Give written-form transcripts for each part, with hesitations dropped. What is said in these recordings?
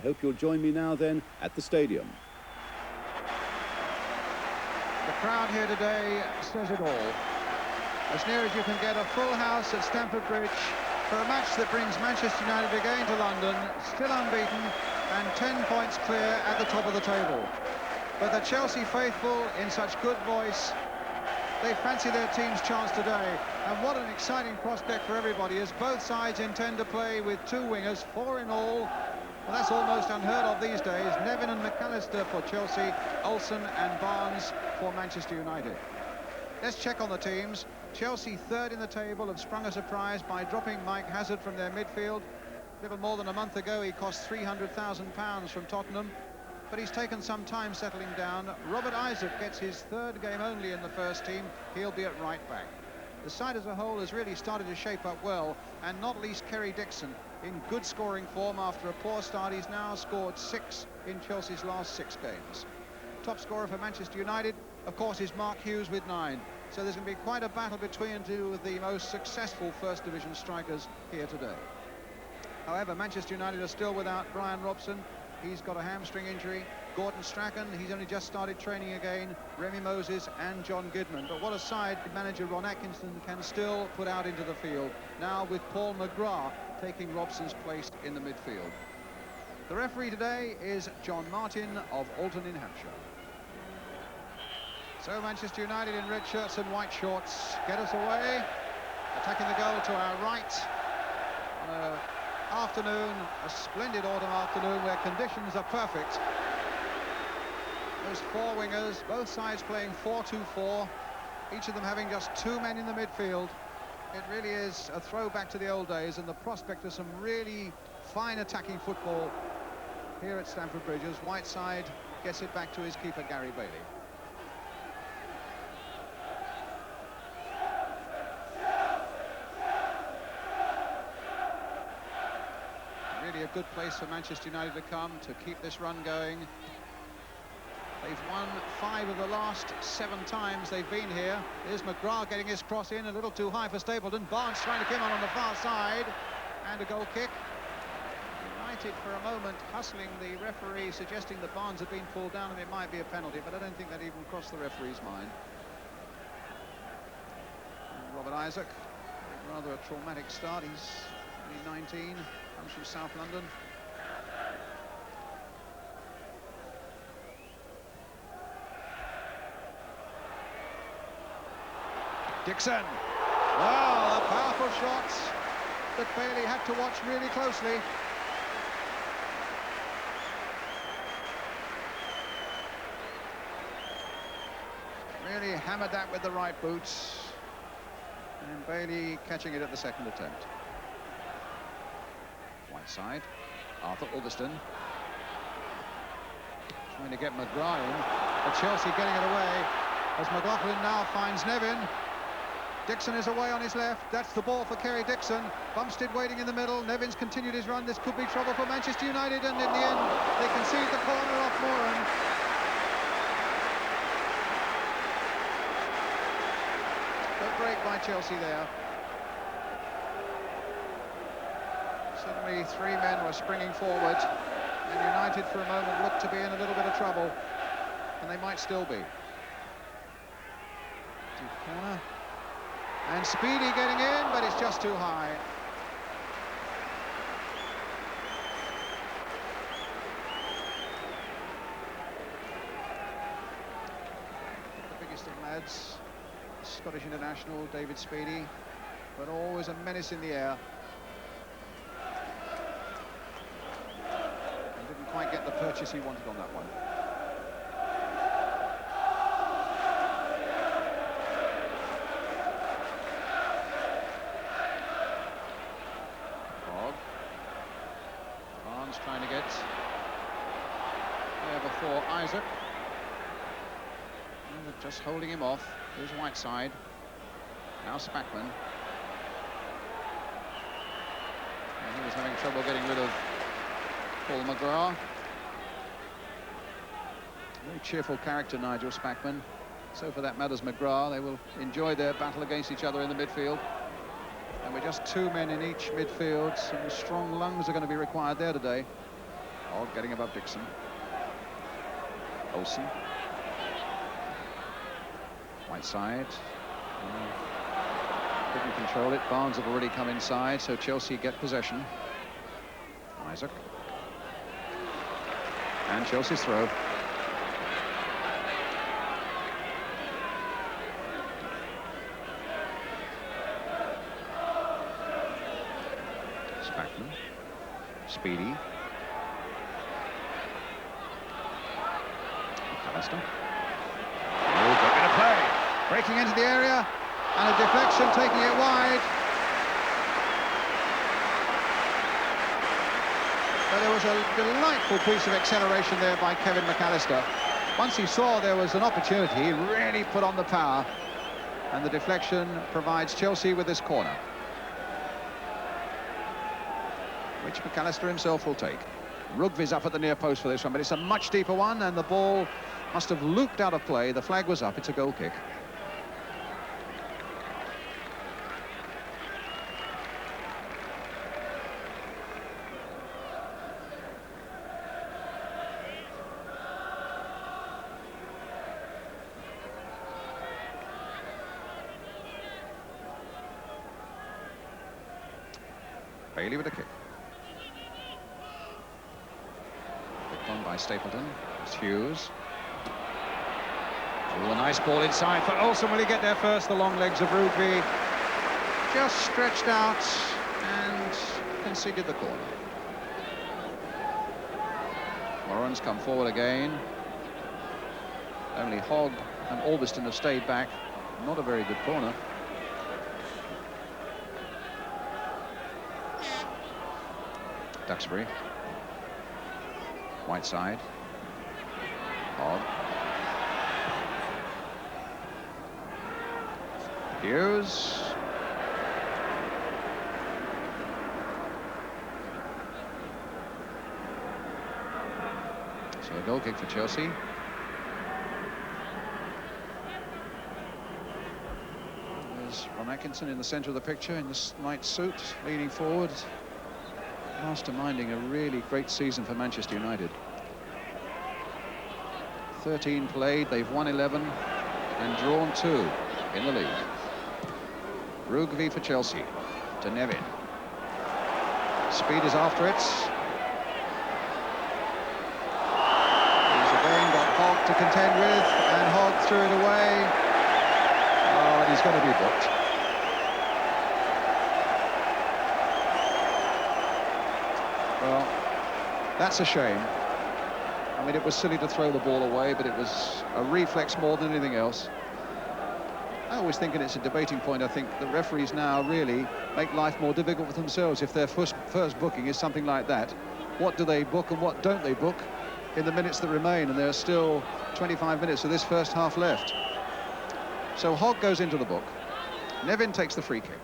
hope you'll join me now then at the stadium. The crowd here today says it all. As near as you can get a full house at Stamford Bridge for a match that brings Manchester United again to London, still unbeaten and 10 points clear at the top of the table. But the Chelsea faithful, in such good voice, they fancy their team's chance today. And what an exciting prospect for everybody, as both sides intend to play with two wingers, 4 in all. Well, that's almost unheard of these days. Nevin and McAllister for Chelsea, Olsen and Barnes for Manchester United. Let's check on the teams. Chelsea, third in the table, have sprung a surprise by dropping Mike Hazard from their midfield. A little more than a month ago, he cost £300,000 from Tottenham, but he's taken some time settling down. Robert Isaac gets his third game only in the first team. He'll be at right back. The side as a whole has really started to shape up well, and not least Kerry Dixon in good scoring form after a poor start. He's now scored 6 in Chelsea's last 6 games. Top scorer for Manchester United, of course, is Mark Hughes with 9. So there's going to be quite a battle between two of the most successful First Division strikers here today. However, Manchester United are still without Brian Robson. He's got a hamstring injury. Gordon Strachan, he's only just started training again. Remy Moses and John Goodman. But what a side manager Ron Atkinson can still put out into the field, now with Paul McGrath taking Robson's place in the midfield. The referee today is John Martin of Alton in Hampshire. So Manchester United in red shirts and white shorts get us away, attacking the goal to our right on an afternoon, a splendid autumn afternoon where conditions are perfect. Those 4 wingers, both sides playing 4-2-4, each of them having just 2 men in the midfield. It really is a throwback to the old days, and the prospect of some really fine attacking football here at Stamford Bridge as Whiteside gets it back to his keeper Gary Bailey. Really a good place for Manchester United to come to keep this run going. They've won 5 of the last 7 times they've been here. Here's McGrath getting his cross in, a little too high for Stapleton. Barnes trying to come on the far side, and a goal kick. United for a moment hustling the referee, suggesting that Barnes had been pulled down and it might be a penalty, but I don't think that even crossed the referee's mind. And Robert Isaac, rather a traumatic start. He's only 19, comes from South London. Dixon. Well, a powerful shot that Bailey had to watch really closely. Really hammered that with the right boot. And Bailey catching it at the second attempt. Whiteside. Arthur Alderston. Trying to get McGrath in. But Chelsea getting it away as McLaughlin now finds Nevin. Dixon is away on his left. That's the ball for Kerry Dixon. Bumstead waiting in the middle. Nevin's continued his run. This could be trouble for Manchester United, and in the end they concede the corner off Moran. Good break by Chelsea there. Suddenly 3 men were springing forward, and United for a moment looked to be in a little bit of trouble, and they might still be. Deep corner. And Speedy getting in, but it's just too high. The biggest of lads, Scottish international David Speedy, but always a menace in the air. And didn't quite get the purchase he wanted on that one. Trying to get there before Isaac. And just holding him off. Here's Whiteside. Now Spackman. And he was having trouble getting rid of Paul McGrath. Very cheerful character, Nigel Spackman. So for that matters, McGrath. They will enjoy their battle against each other in the midfield. And we're just 2 men in each midfield. Some strong lungs are going to be required there today. Hogg getting above Dixon. Olsen. Whiteside. Couldn't control it. Barnes have already come inside, so Chelsea get possession. Isaac. And Chelsea's throw. Spackman. Speedy. McAllister. Oh, got in a play. Breaking into the area, and a deflection taking it wide. But there was a delightful piece of acceleration there by Kevin McAllister. Once he saw there was an opportunity, he really put on the power, and the deflection provides Chelsea with this corner, which McAllister himself will take. Rugby's up at the near post for this one, but it's a much deeper one, and the ball must have looped out of play. The flag was up. It's a goal kick. Bailey with a kick. Picked on by Stapleton. It's Hughes. Oh, a nice ball inside for Olsen. Will he get there first? The long legs of Rugby just stretched out and conceded the corner. Lawrence come forward again. Only Hogg and Albiston have stayed back. Not a very good corner. Duxbury. Whiteside. Hogg. Hughes. So a goal kick for Chelsea. There's Ron Atkinson in the centre of the picture in this night suit, leaning forward. Masterminding a really great season for Manchester United. 13 played, they've won 11 and drawn 2 in the league. Rugby for Chelsea, to Nevin. Speed is after it. He's again got Hogg to contend with, and Hogg threw it away. Oh, and he's going to be booked. Well, that's a shame. I mean, it was silly to throw the ball away, but it was a reflex more than anything else. I always think, and it's a debating point, I think the referees now really make life more difficult for themselves if their first booking is something like that. What do they book and what don't they book in the minutes that remain? And there are still 25 minutes of this first half left. So Hogg goes into the book. Nevin takes the free kick.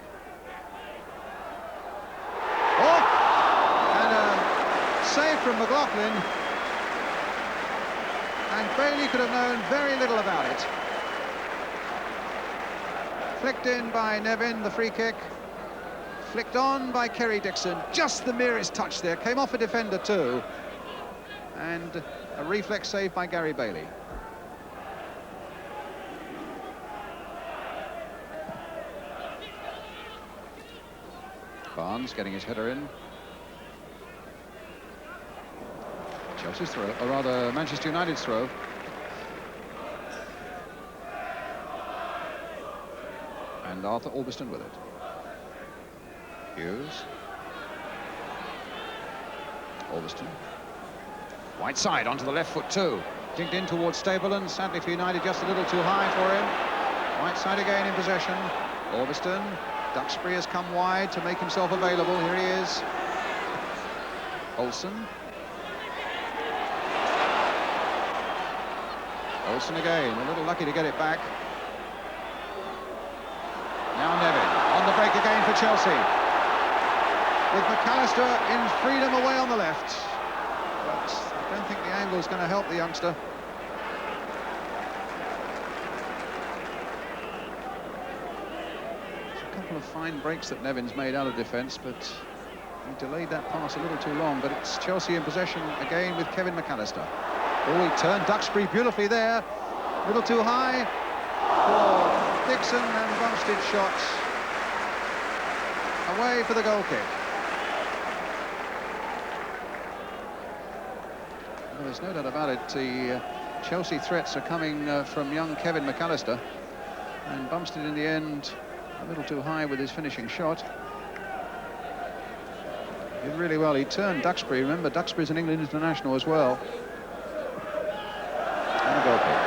Save from McLaughlin, and Bailey could have known very little about it. Flicked in by Nevin, the free kick. Flicked on by Kerry Dixon. Just the merest touch there. Came off a defender too. And a reflex save by Gary Bailey. Barnes getting his header in. Chelsea's throw, or rather Manchester United's throw. And Arthur Albiston with it. Hughes. Albiston. Whiteside onto the left foot too. Dinked in towards Stapleton. Sadly for United, just a little too high for him. Whiteside again in possession. Albiston. Duxbury has come wide to make himself available. Here he is. Olsen. Olsen again, a little lucky to get it back. Now Nevin, on the break again for Chelsea. With McAllister in freedom away on the left. But I don't think the angle is going to help the youngster. There's a couple of fine breaks that Nevin's made out of defence, but He delayed that pass a little too long, but it's Chelsea in possession again with Kevin McAllister. Oh, he turned Duxbury beautifully there. A little too high for Dixon, and Bumstead shots away for the goal kick. Well, there's no doubt about it. The Chelsea threats are coming from young Kevin McAllister, and Bumstead in the end a little too high with his finishing shot. He did really well. He turned Duxbury. Remember, Duxbury's an England international as well. And a goal kick.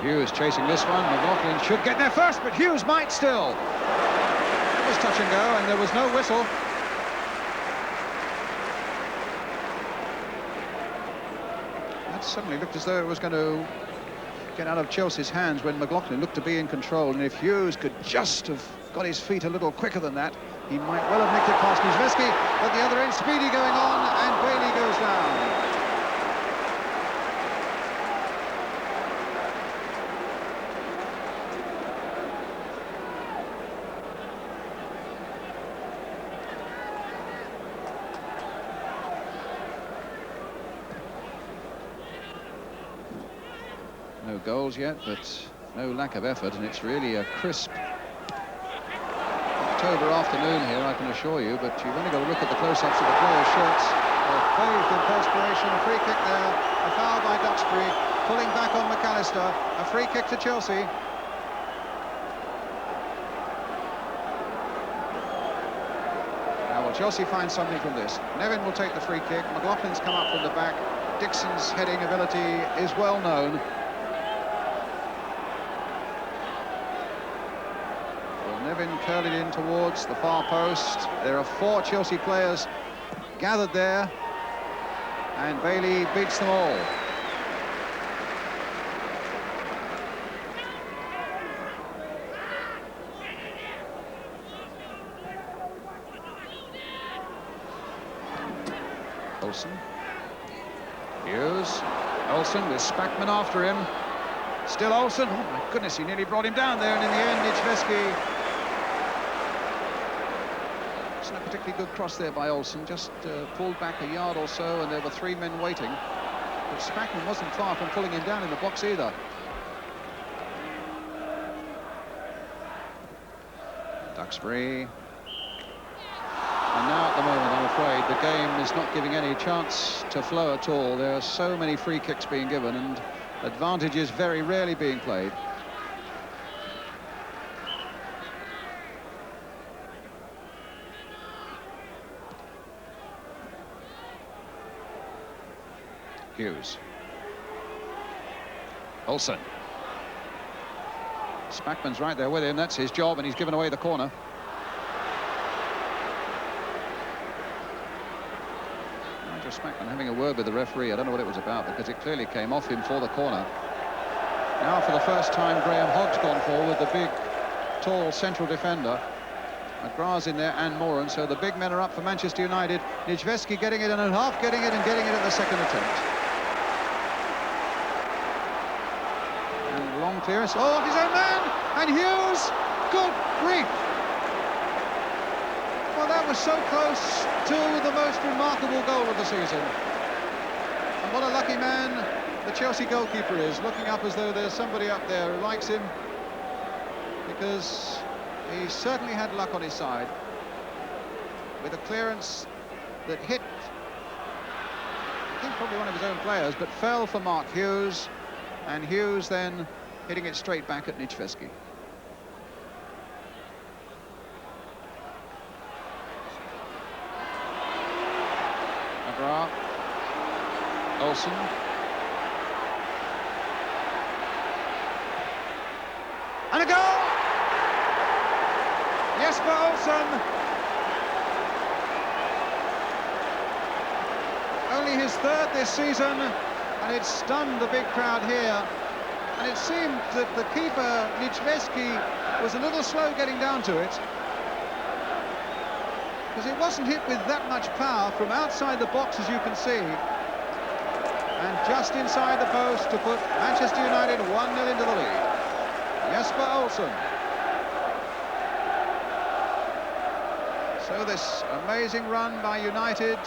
Hughes chasing this one. McLaughlin should get there first, but Hughes might still. It was touch and go, and there was no whistle. That suddenly looked as though it was going to get out of Chelsea's hands when McLaughlin looked to be in control, and if Hughes could just have got his feet a little quicker than that, he might well have nicked it past Niedzwiecki. At the other end, Speedy going on, and Bailey goes down. No goals yet, but no lack of effort, and it's really a crisp October afternoon here, I can assure you, but you've only got to look at the close-ups of the players' shirts. Bathed in perspiration, a free kick there, a foul by Duxbury, pulling back on McAllister, a free kick to Chelsea. Now, will Chelsea find something from this? Nevin will take the free kick, McLaughlin's come up from the back, Dixon's heading ability is well known. Nevin curled it in towards the far post. There are 4 Chelsea players gathered there, and Bailey beats them all. Olsen. Hughes. Olsen with Spackman after him. Still Olsen. Oh my goodness, he nearly brought him down there, and in the end, Niedzwiecki. A particularly good cross there by Olsen, just pulled back a yard or so, and there were 3 men waiting. But Spackman wasn't far from pulling him down in the box either. Duxbury. And now at the moment, I'm afraid, the game is not giving any chance to flow at all. There are so many free kicks being given, and advantages very rarely being played. Hughes. Olsen. Spackman's right there with him. That's his job, and he's given away the corner. Nigel Spackman having a word with the referee. I don't know what it was about, because it clearly came off him for the corner. Now, for the first time, Graham Hogg's gone forward, the big, tall central defender. McGrath's in there, and Moran. So the big men are up for Manchester United. Niedzwiecki getting it, and half getting it, and getting it at the second attempt. Long clearance, oh, his own man, and Hughes, good grief. Well, that was so close to the most remarkable goal of the season. And what a lucky man the Chelsea goalkeeper is, looking up as though there's somebody up there who likes him, because he certainly had luck on his side with a clearance that hit, I think, probably one of his own players, but fell for Mark Hughes, and Hughes then hitting it straight back at Niedzwiecki. McGrath. Olsen. And a goal! Jesper Olsen. Only his 3rd this season, and it stunned the big crowd here. And it seemed that the keeper, Niedzwiecki, was a little slow getting down to it, because it wasn't hit with that much power from outside the box, as you can see. and just inside the post to put Manchester United 1-0 into the lead. Jesper Olsen. So this amazing run by United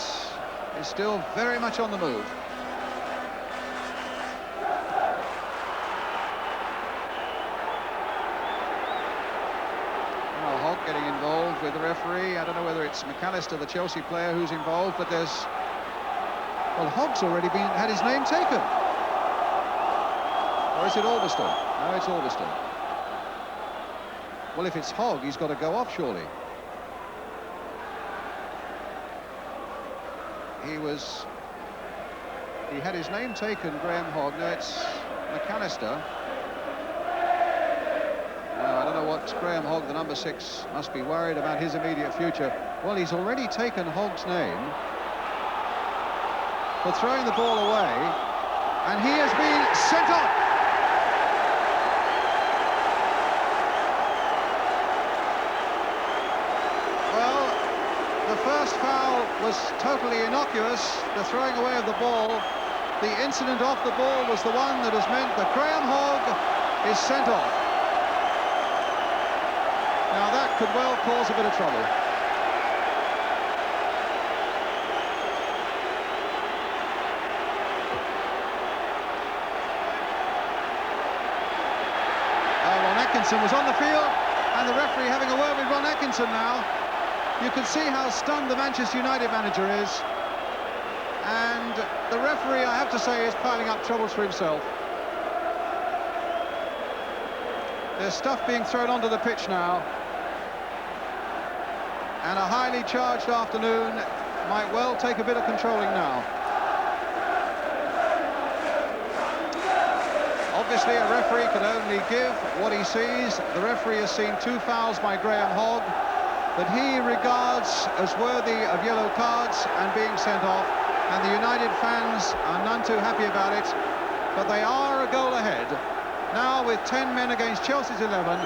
is still very much on the move. Well, Hogg getting involved with the referee. I don't know whether it's McAllister, the Chelsea player, who's involved, but there's... Well, Hogg's already had his name taken. Or is it Alveston? No, it's Alveston. Well, if it's Hogg, he's got to go off, surely. He had his name taken, Graham Hogg. No, it's McAllister. Now, I don't know what Graham Hogg, the number 6, must be worried about his immediate future. Well, he's already taken Hogg's name for throwing the ball away, and he has been sent off. The first foul was totally innocuous, the throwing away of the ball. The incident off the ball was the one that has meant that Graham Hogg is sent off. Now that could well cause a bit of trouble. Ron Atkinson was on the field, and the referee having a word with Ron Atkinson now. You can see how stunned the Manchester United manager is. And the referee, I have to say, is piling up troubles for himself. There's stuff being thrown onto the pitch now. And a highly charged afternoon might well take a bit of controlling now. Obviously, a referee can only give what he sees. The referee has seen 2 fouls by Graham Hogg that he regards as worthy of yellow cards and being sent off, and the United fans are none too happy about it, but they are a goal ahead now with 10 men against Chelsea's 11.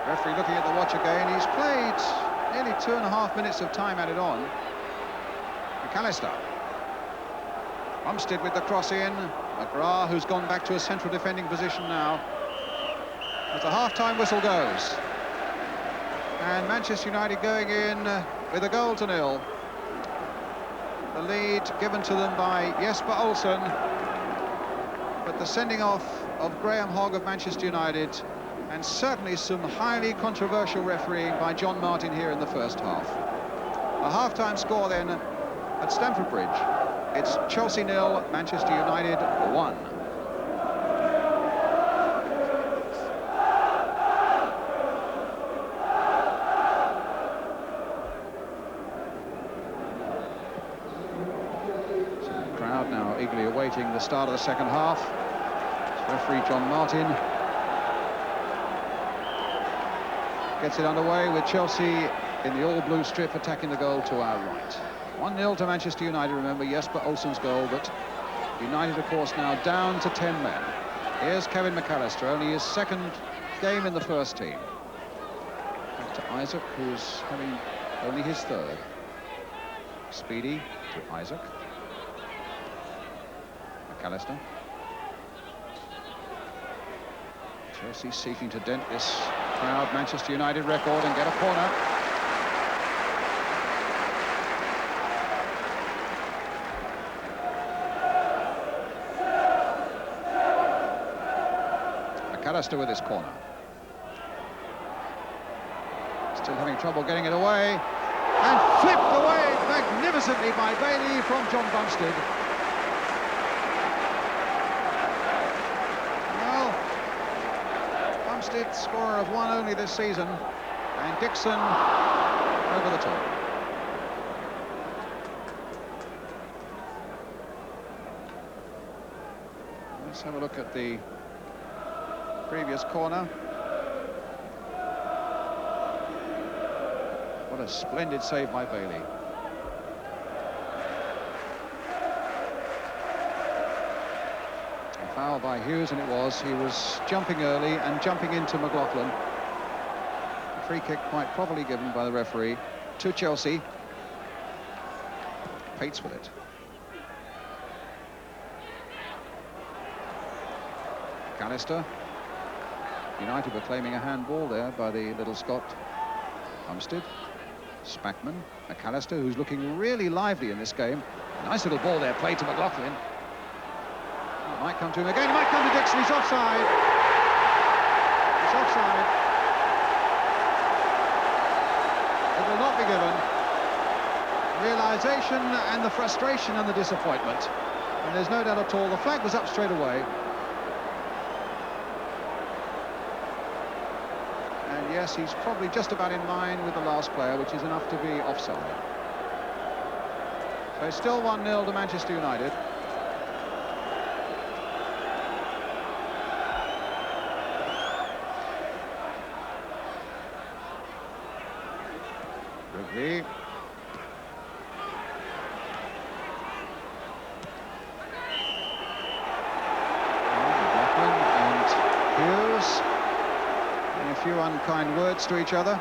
Referee looking at the watch again. He's played nearly 2.5 minutes of time added on. McAllister. Bumstead with the cross in. McGrath, who's gone back to a central defending position now. As the half-time whistle goes. And Manchester United going in with a 0-0. The lead given to them by Jesper Olsen. But the sending off of Graham Hogg of Manchester United, and certainly some highly controversial refereeing by John Martin here in the first half. A half-time score then at Stamford Bridge. It's Chelsea 0, Manchester United 1. So the crowd now eagerly awaiting the start of the second half. It's referee John Martin gets it underway with Chelsea in the all-blue strip attacking the goal to our right. 1-0 to Manchester United, remember, Jesper Olsen's goal, but United, of course, now down to 10 men. Here's Kevin McAllister, only his second game in the first team. Back to Isaac, who's having only his third. Speedy to Isaac. McAllister. Chelsea seeking to dent this proud Manchester United record and get a corner. McAllister with his corner. Still having trouble getting it away. And flipped away magnificently by Bailey from John Bumstead. Well, Bumstead, scorer of 1 only this season. And Dixon over the top. Let's have a look at the previous corner. What a splendid save by Bailey. Foul by Hughes, and it was. He was jumping early and jumping into McLaughlin. A free kick quite probably given by the referee to Chelsea. Pates with it. McAllister. United were claiming a handball there by the little Scot. Umstead. Spackman. McAllister, who's looking really lively in this game. Nice little ball there, played to McLaughlin. It might come to him again. It might come to Dixon. He's offside. He's offside. It will not be given. Realisation and the frustration and the disappointment. And there's no doubt at all, the flag was up straight away. And yes, he's probably just about in line with the last player, which is enough to be offside. So it's still 1-0 to Manchester United. Rugby. And Hughes. And a few unkind words to each other.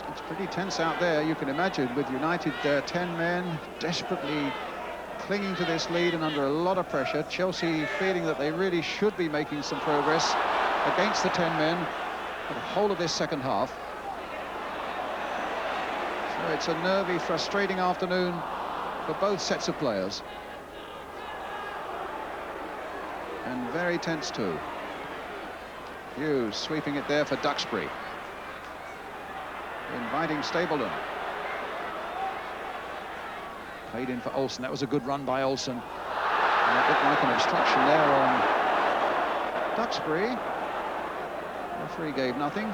It's pretty tense out there, you can imagine, with United 10 men desperately clinging to this lead and under a lot of pressure. Chelsea feeling that they really should be making some progress against the 10 men for the whole of this second half. So it's a nervy, frustrating afternoon for both sets of players. And very tense too. Hughes sweeping it there for Duxbury. Inviting Stapleton. Played in for Olsen. That was a good run by Olsen. And it looked like an obstruction there on Duxbury. Referee gave nothing.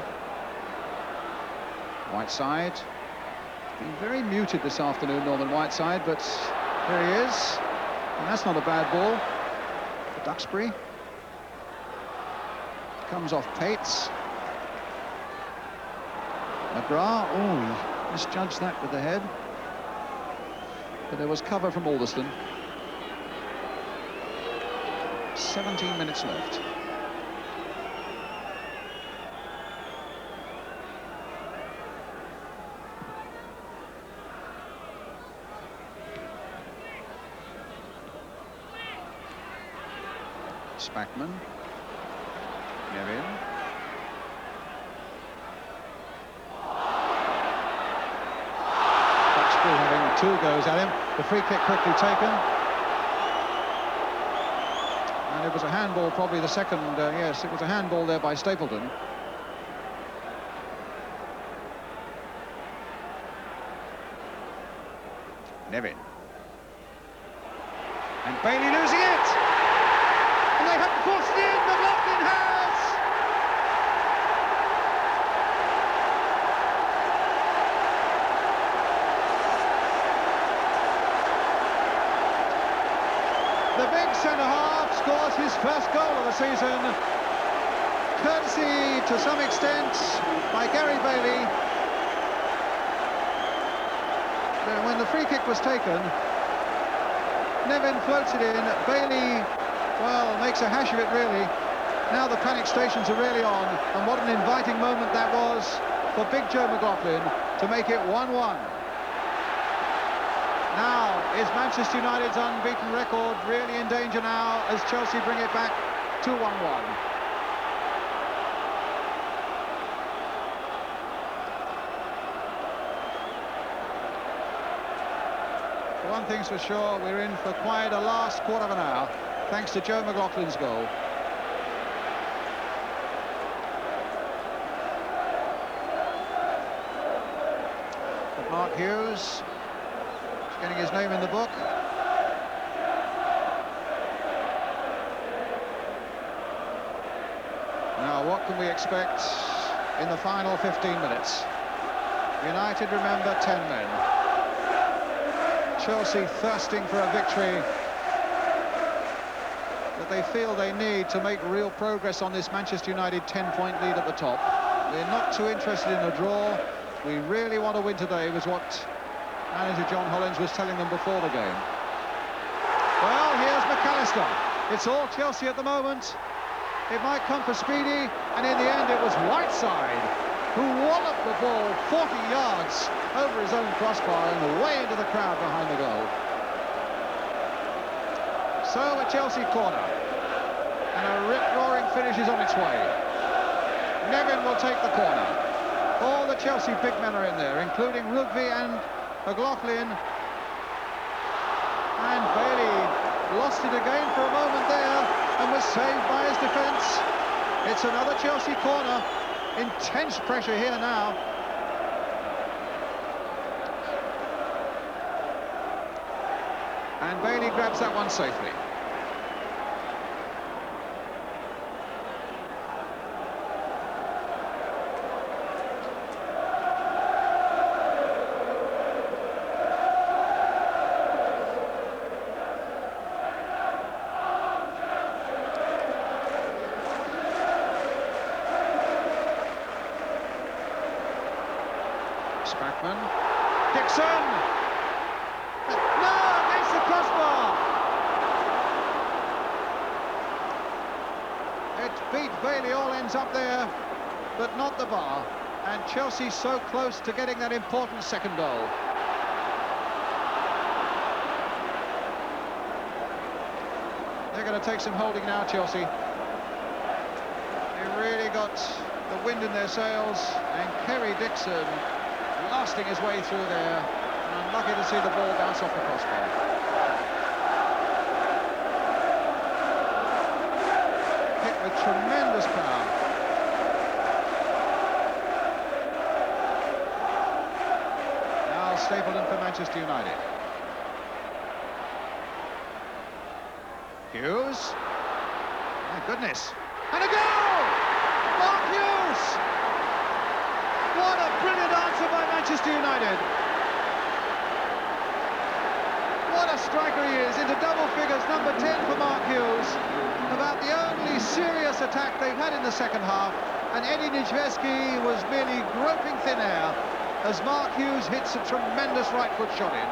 Whiteside. Been very muted this afternoon, Norman Whiteside, but here he is. And that's not a bad ball for Duxbury. Comes off Pates. McGrath, oh, he misjudged that with the head. But there was cover from Alderston. 17 minutes left. Spackman. Nevin. Duxbury having two goes at him. The free kick quickly taken. And it was a handball, probably the second, yes, it was a handball there by Stapleton. Nevin. And Bailey losing it! And they have forced it in, McLaughlin has! The big centre-half scores his first goal of the season. Courtesy, to some extent, by Gary Bailey. When the free kick was taken, Nevin floats it in. Bailey, well, makes a hash of it, really. Now the panic stations are really on. And what an inviting moment that was for Big Joe McLaughlin to make it 1-1. Now, is Manchester United's unbeaten record really in danger now as Chelsea bring it back to 1-1? One thing's for sure, we're in for quite a last quarter of an hour, thanks to Joe McLaughlin's goal. But Mark Hughes getting his name in the book. Now, what can we expect in the final 15 minutes? United, remember, 10 men. Chelsea thirsting for a victory that they feel they need to make real progress on this Manchester United 10-point lead at the top. We're not too interested in a draw. We really want to win today, was what Manager John Hollins was telling them before the game. Well, here's McAllister. It's all Chelsea at the moment. It might come for Speedy, and in the end it was Whiteside who walloped the ball 40 yards over his own crossbar and way into the crowd behind the goal. So a Chelsea corner, and a rip-roaring finish is on its way. Nevin will take the corner. All the Chelsea big men are in there, including Rugby and McLaughlin. And Bailey lost it again for a moment there and was saved by his defence. It's another Chelsea corner. Intense pressure here now. And Bailey grabs that one safely. Spackman, Dixon! No, against the crossbar! It beat Bailey, all ends up there, but not the bar. And Chelsea so close to getting that important second goal. They're going to take some holding now, Chelsea. They really got the wind in their sails, and Kerry Dixon blasting his way through there, and unlucky to see the ball bounce off the crossbar. Hit with tremendous power. Now Stapleton for Manchester United. Hughes. My goodness. And a goal! Mark Hughes! What a brilliant answer by Manchester United. What a striker he is, into double figures, number 10 for Mark Hughes. About the only serious attack they've had in the second half, and Eddie Niedzwiecki was merely groping thin air as Mark Hughes hits a tremendous right foot shot in.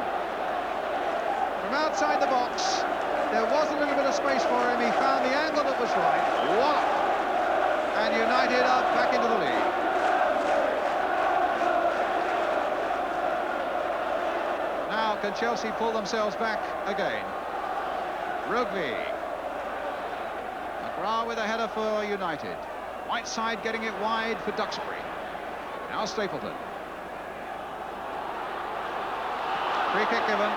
From outside the box, there was a little bit of space for him, he found the angle that was right, wallop! And United are back into the lead. Can Chelsea pull themselves back again? Rugby. McGrath with a header for United. Whiteside getting it wide for Duxbury. Now Stapleton. Free kick given.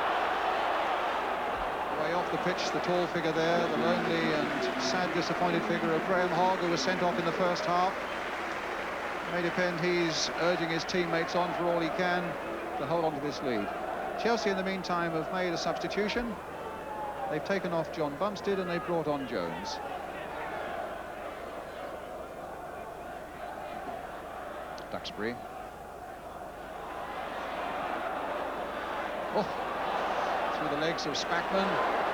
Way off the pitch, the tall figure there, the lonely and sad, disappointed figure of Graham Hogg, who was sent off in the first half. May depend he's urging his teammates on for all he can to hold on to this lead. Chelsea, in the meantime, have made a substitution. They've taken off John Bumstead and they've brought on Jones. Duxbury. Oh, through the legs of Spackman,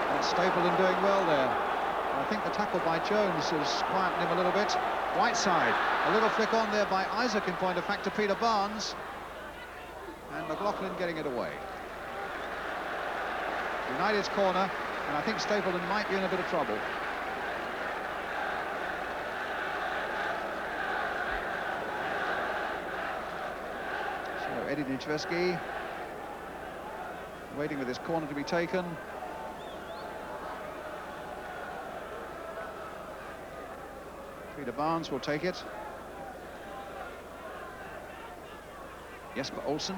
and Stapleton doing well there. I think the tackle by Jones has quietened him a little bit. Whiteside, a little flick on there by Isaac, in point of fact, to Peter Barnes. And McLaughlin getting it away. United's corner, and I think Stapleton might be in a bit of trouble. So Eddie Niedzwiecki waiting with his corner to be taken. Peter Barnes will take it. Jesper Olsen,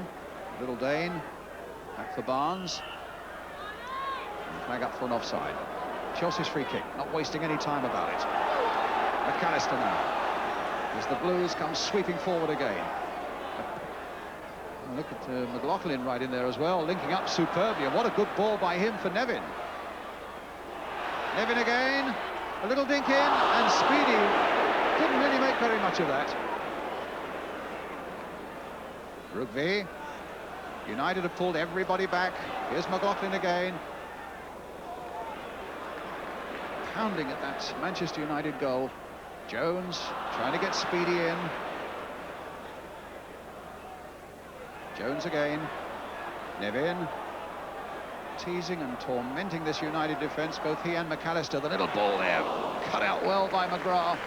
Little Dane, back for Barnes. Flag up for an offside. Chelsea's free kick, not wasting any time about it. McAllister now, as the Blues come sweeping forward again. Oh, look at McLaughlin right in there as well, linking up superbly, and what a good ball by him for Nevin. Nevin again, a little dink in, and Speedy couldn't really make very much of that. Rugby. United have pulled everybody back. Here's McLaughlin again. Pounding at that Manchester United goal. Jones trying to get Speedy in. Jones again. Nevin teasing and tormenting this United defence, both he and McAllister. The little ball there, cut out well by McGrath.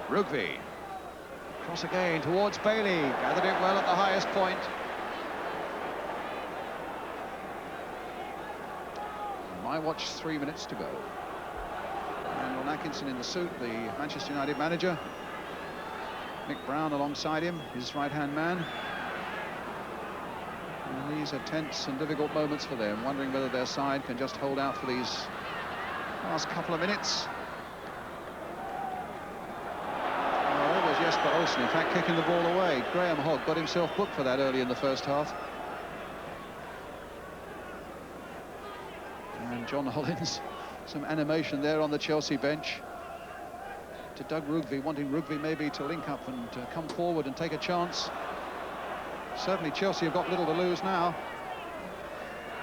Rugby, cross again towards Bailey, gathered it well at the highest point. My watch, 3 minutes to go. Randall Atkinson in the suit, the Manchester United manager. Mick Brown alongside him, his right-hand man. And these are tense and difficult moments for them, wondering whether their side can just hold out for these last couple of minutes. Oh, there was Jesper Olsen, in fact, kicking the ball away. Graham Hogg got himself booked for that early in the first half. And John Hollins, some animation there on the Chelsea bench. To Doug Rugby, wanting Rugby maybe to link up and come forward and take a chance. Certainly Chelsea have got little to lose now.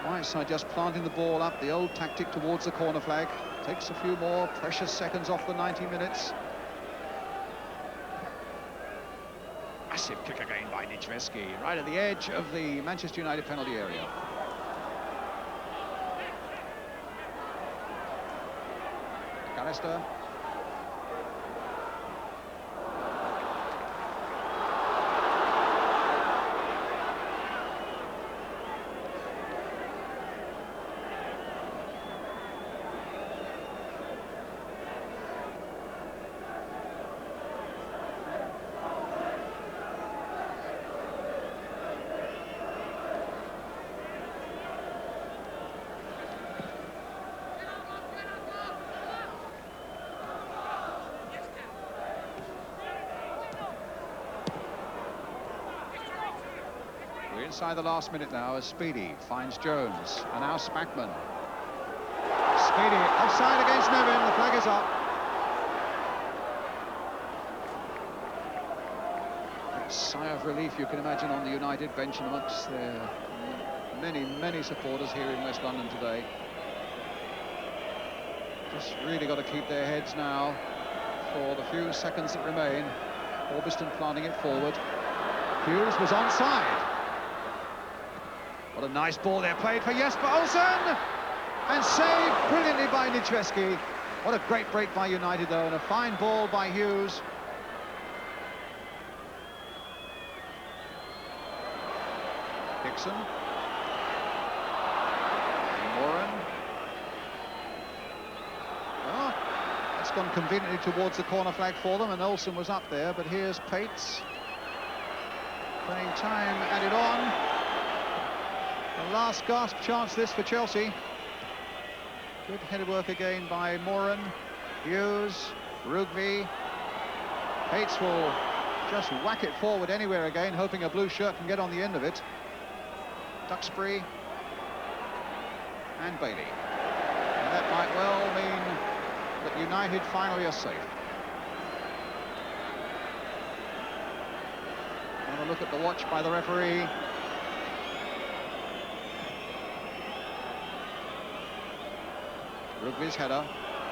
Whiteside just planting the ball up, the old tactic towards the corner flag. Takes a few more precious seconds off the 90 minutes. Massive kick again by Niedzwiecki, right at the edge of the Manchester United penalty area. McAllister. Inside the last minute now as Speedy finds Jones, and now Spackman. Speedy offside against Nevin, the flag is up. A sigh of relief you can imagine on the United bench and amongst their many supporters here in West London today. Just really got to keep their heads now for the few seconds that remain. Orbiston planting it forward. Hughes was onside. What a nice ball there, played for Jesper Olsen, and saved brilliantly by Niedzwiecki. What a great break by United, though, and a fine ball by Hughes. Dixon. Moran. Oh, that's gone conveniently towards the corner flag for them, and Olsen was up there, but here's Pates. Playing time added on. The last gasp chance this for Chelsea. Good header work again by Moran, Hughes, Rugby. Pates will just whack it forward anywhere again, hoping a blue shirt can get on the end of it. Duxbury and Bailey. And that might well mean that United finally are safe. Have a look at the watch by the referee. Rugby's header,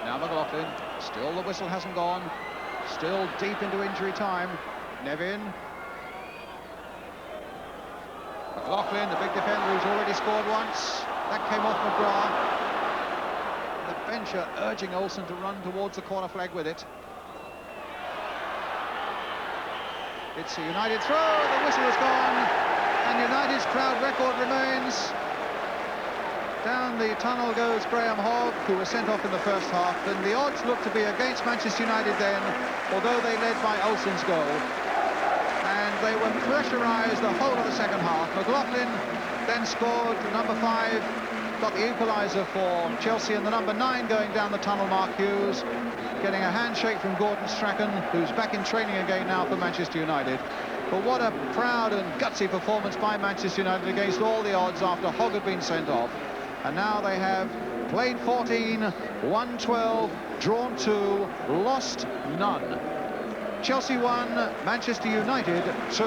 now McLaughlin, still the whistle hasn't gone, still deep into injury time. Nevin. McLaughlin, the big defender who's already scored once, that came off McGrath. The bench are urging Olsen to run towards the corner flag with it. It's a United throw, the whistle is gone, and United's crowd record remains. Down the tunnel goes Graham Hogg, who was sent off in the first half, and the odds look to be against Manchester United then, although they led by Olsen's goal. And they were pressurised the whole of the second half. McLaughlin then scored, number 5, got the equaliser for Chelsea, and the number 9 going down the tunnel, Mark Hughes, getting a handshake from Gordon Strachan, who's back in training again now for Manchester United. But what a proud and gutsy performance by Manchester United against all the odds after Hogg had been sent off. And now they have played 14, won 12, drawn 2, lost none. Chelsea 1, Manchester United 2.